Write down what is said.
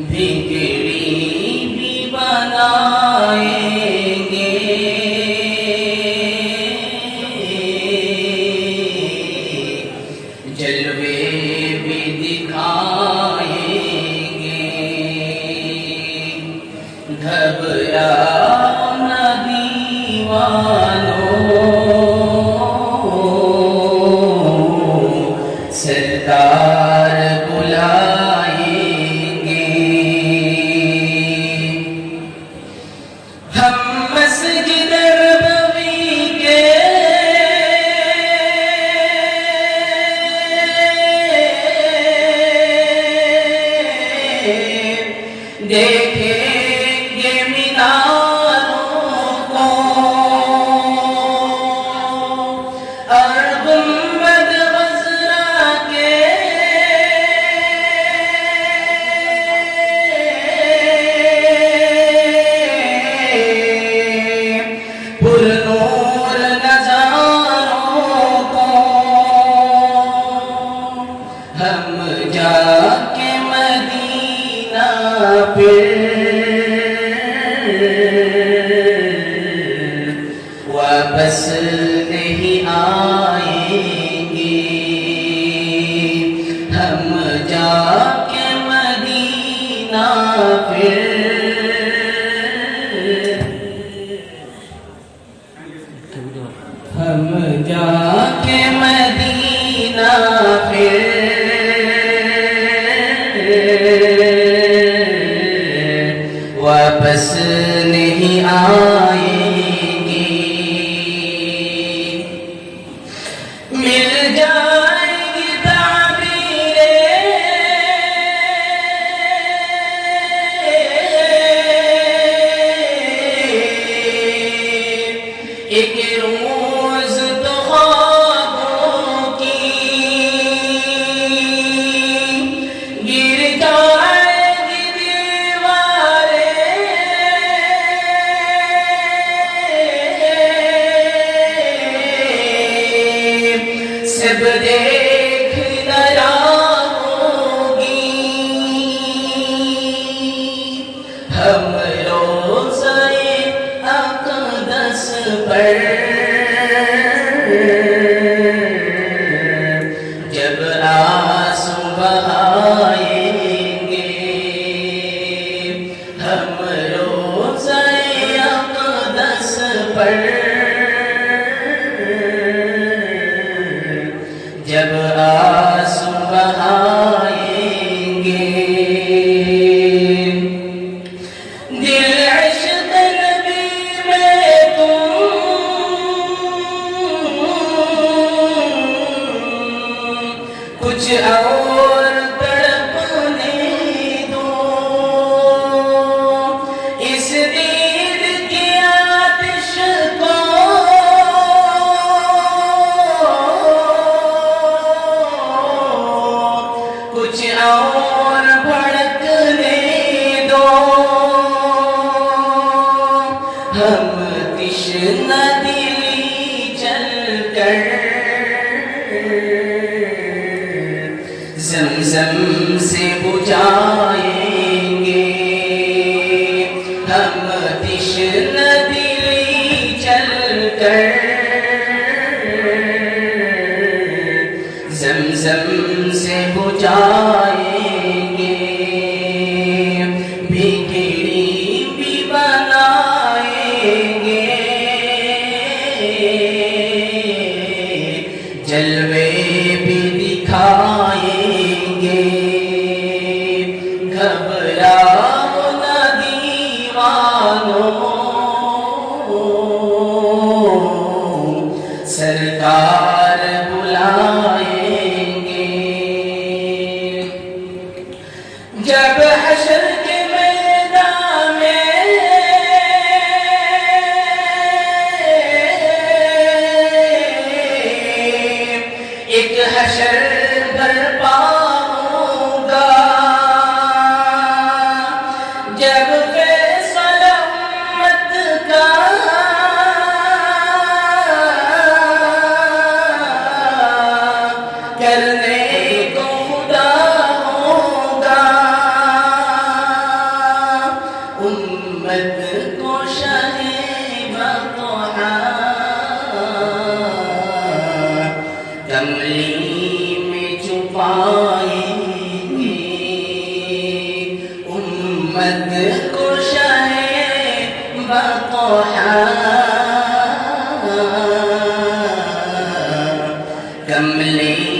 बिगड़ी भी बनाएंगे, जलवे भी दिखाएंगे। घबराओ न दीवानों, सरकार बुलाएंगे। हम मस्जिद नबवी के देखेंगे मीनारों को, और गुंबद वज़रा के पुरनूर नज़ारों को। हम जाके मदीना फिर वापस नहीं आएंगे। हम जाके मदीना फिर हम जाके मदीना फिर वापस नहीं आएंगे। मिल जाएगी ताबीरें एक रोज तो ख्वाबों की, गिर जाएगी दीवारें सब देख दया होगी। हम रोज़े अक़दस पर जब आंसू बहाएंगे, हम रोज़े अक़दस पर जब आंसू बहाएंगे। दिल इश्क़ नबी में तुम कुछ और तड़पने दो, इस दीद की आतिश को कुछ और भड़कने दो। हम तिश्ना दिली चलकर ज़मज़म से बुझाएंगे। हम तिश्ना दिली चलकर ज़मज़म से बुझाएंगे। बिगड़ी भी बनाएंगे, जलवे भी दिखाएंगे। घबराओ न दीवानों, सरकार बुलाएंगे। जब हश्र के मैदान में एक हश्र बर्पा होगा, जब फैसला उम्मत का करने को खुदा होगा। उम्मत कुशाए बतोहा कमली